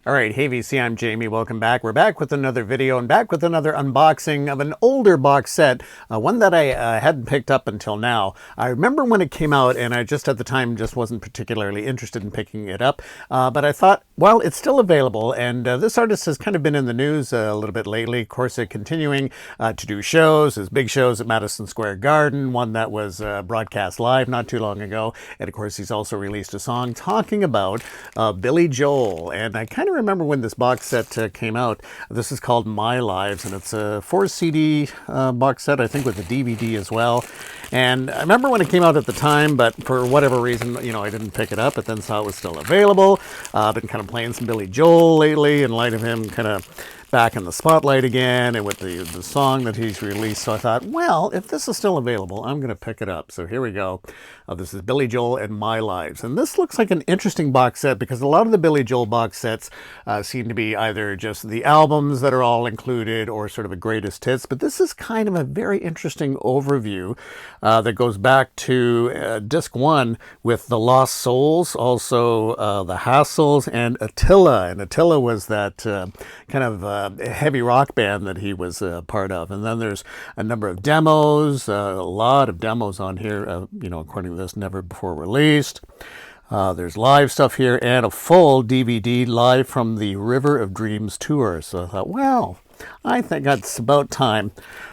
All right, hey VC, I'm Jamie. Welcome back. We're back with another video and back with another unboxing of an older box set, one that I hadn't picked up until now. I remember when it came out, and I just at the time just wasn't particularly interested in picking it up, but I thought, well, it's still available, and this artist has kind of been in the news a little bit lately. Of course, they're continuing to do shows, his big shows at Madison Square Garden, one that was broadcast live not too long ago, and of course, he's also released a song talking about Billy Joel, and I kind of remember when this box set came out. This is called My Lives, and it's a 4 CD box set, I think, with a DVD as well. And I remember when it came out at the time, but for whatever reason, I didn't pick it up, but then saw it was still available. I've been kind of playing some Billy Joel lately in light of him kind of back in the spotlight again, and with the song that he's released. So I thought, well, if this is still available, I'm going to pick it up. So here we go. This is Billy Joel and My Lives. And this looks like an interesting box set because a lot of the Billy Joel box sets seem to be either just the albums that are all included or sort of a greatest hits. But this is kind of a very interesting overview that goes back to disc one with The Lost Souls, also The Hassles, and Attila. And Attila was that kind of heavy rock band that he was part of. And then there's a number of demos, a lot of demos on here, according to this, never before released. There's live stuff here and a full DVD live from the River of Dreams tour. So I thought, well, I think it's about time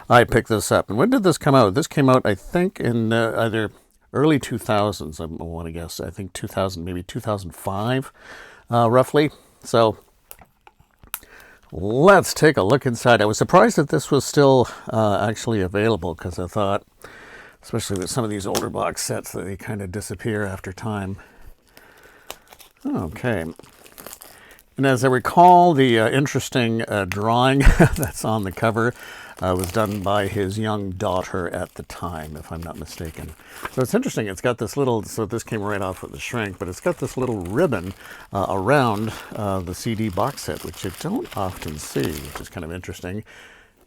I picked this up. And when did this come out? This came out, I think, in either early 2000s, I want to guess. I think 2000, maybe 2005, roughly. So let's take a look inside. I was surprised that this was still actually available because I thought, especially with some of these older box sets, that they kind of disappear after time. Okay. And as I recall, the interesting drawing that's on the cover was done by his young daughter at the time, if I'm not mistaken. So it's interesting. It's got this little, so this came right off with the shrink, but it's got this little ribbon around the CD box set, which you don't often see, which is kind of interesting.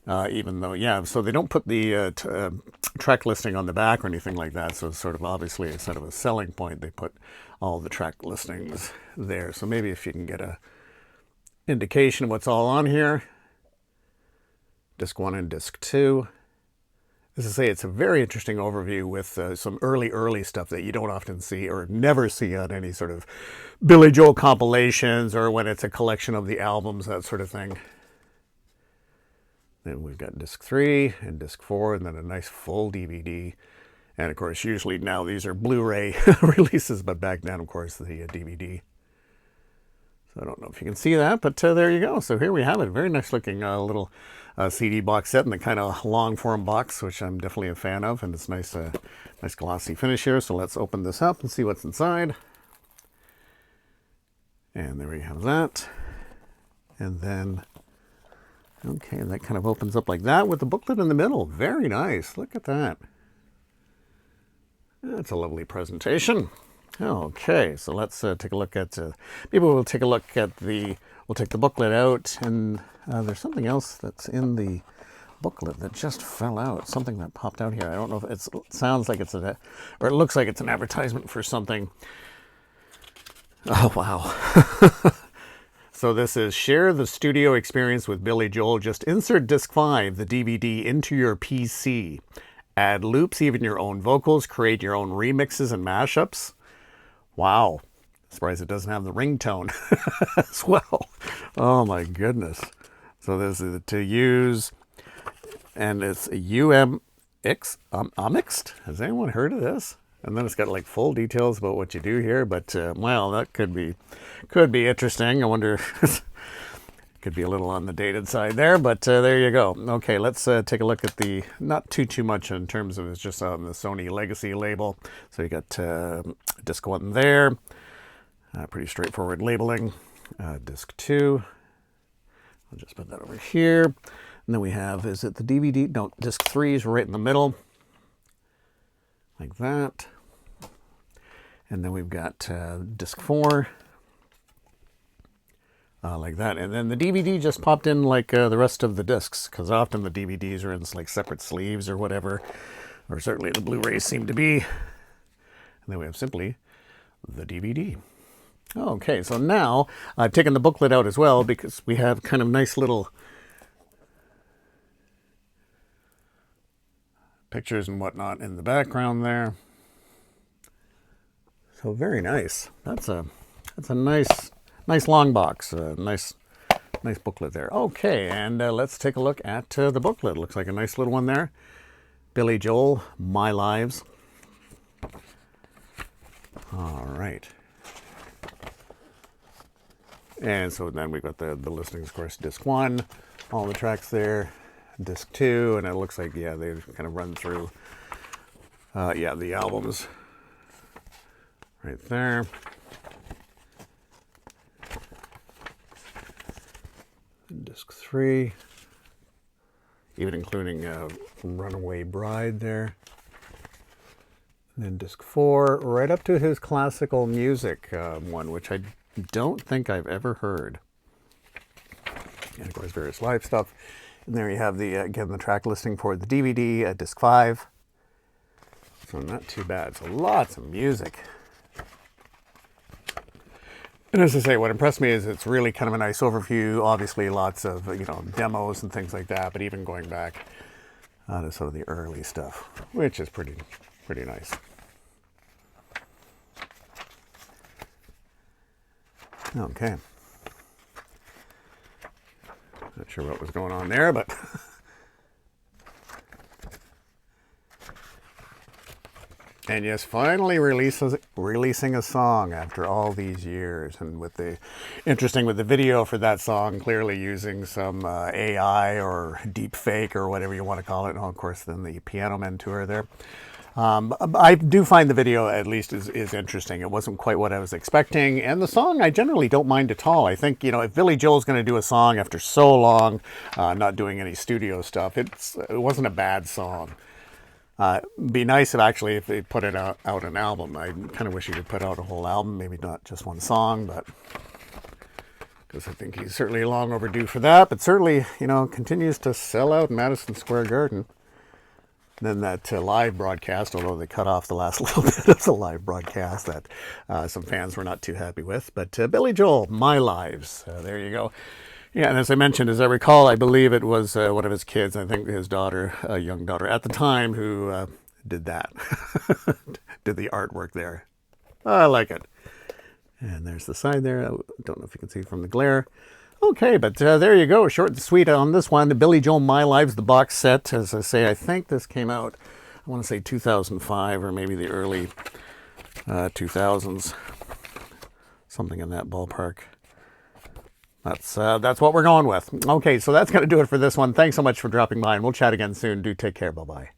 Even though, yeah, so they don't put the track listing on the back or anything like that. So it's sort of obviously instead of a selling point, they put all the track listings there. So maybe if you can get a indication of what's all on here. Disc 1 and Disc 2. As I say, it's a very interesting overview with some early stuff that you don't often see or never see on any sort of Billy Joel compilations or when it's a collection of the albums, that sort of thing. Then we've got Disc 3 and Disc 4, and then a nice full DVD. And of course, usually now these are Blu-ray releases, but back then, of course, the DVD. So I don't know if you can see that, but there you go. So here we have it. Very nice looking little CD box set in the kind of long form box, which I'm definitely a fan of. And it's nice, nice glossy finish here. So let's open this up and see what's inside. And there we have that. And then, okay, that kind of opens up like that with the booklet in the middle. Very nice. Look at that. That's a lovely presentation. Okay, so let's take a look at, maybe we'll take a look at we'll take the booklet out, and there's something else that's in the booklet that just fell out, something that popped out here. I don't know if it sounds like it's or it looks like it's an advertisement for something. Oh, wow. So this is Share the Studio Experience with Billy Joel. Just insert Disc 5, the DVD, into your PC. Add loops, even your own vocals, create your own remixes and mashups. Wow. Surprised it doesn't have the ringtone as well. Oh my goodness. So this is to use, and it's UMX, Amixed. Has anyone heard of this? And then it's got like full details about what you do here, but well, that could be interesting. I wonder, could be a little on the dated side there, but there you go. Okay, let's take a look at the, not too much in terms of, it's just on the Sony Legacy label. So you got Disc 1 there, pretty straightforward labeling. Disc 2, I'll just put that over here. And then we have, is it the DVD? No, Disc 3 is right in the middle. Like that. And then we've got Disc 4. Like that. And then the DVD just popped in like the rest of the discs, because often the DVDs are in like separate sleeves or whatever. Or certainly the Blu-rays seem to be. And then we have simply the DVD. Okay, so now I've taken the booklet out as well because we have kind of nice little pictures and whatnot in the background there. So very nice. That's a nice long box. Nice booklet there. Okay, and let's take a look at the booklet. Looks like a nice little one there. Billy Joel, My Lives. All right. And so then we've got the listings, of course, disc 1, all the tracks there, disc 2, and it looks like, yeah, they kind of run through, yeah, the albums right there. And disc 3, even including Runaway Bride there. And then disc 4, right up to his classical music one, which I don't think I've ever heard. And of course, various live stuff. And there you have the again the track listing for the DVD, disc 5. So not too bad. So lots of music. And as I say, what impressed me is it's really kind of a nice overview. Obviously, lots of demos and things like that. But even going back to sort of the early stuff, which is pretty nice. Okay. Not sure what was going on there, but and yes, finally releasing a song after all these years, and with the interesting with the video for that song, clearly using some AI or deep fake or whatever you want to call it. And of course, then the Piano Man tour there. I do find the video at least is interesting. It wasn't quite what I was expecting, and the song I generally don't mind at all. I think if Billy Joel's going to do a song after so long, not doing any studio stuff, it wasn't a bad song. Be nice if they put it out an album. I kind of wish he could put out a whole album, maybe not just one song, but because I think he's certainly long overdue for that. But certainly, continues to sell out Madison Square Garden. Then that live broadcast, although they cut off the last little bit of the live broadcast that some fans were not too happy with. But Billy Joel, My Lives, there you go. Yeah, and as I mentioned, as I recall, I believe it was one of his kids, I think his daughter, a young daughter at the time, who did that, did the artwork there. I like it. And there's the side there. I don't know if you can see from the glare. Okay, but there you go. Short and sweet on this one. The Billy Joel My Lives, the box set. As I say, I think this came out, I want to say 2005 or maybe the early 2000s. Something in that ballpark. That's what we're going with. Okay, so that's going to do it for this one. Thanks so much for dropping by, and we'll chat again soon. Do take care. Bye-bye.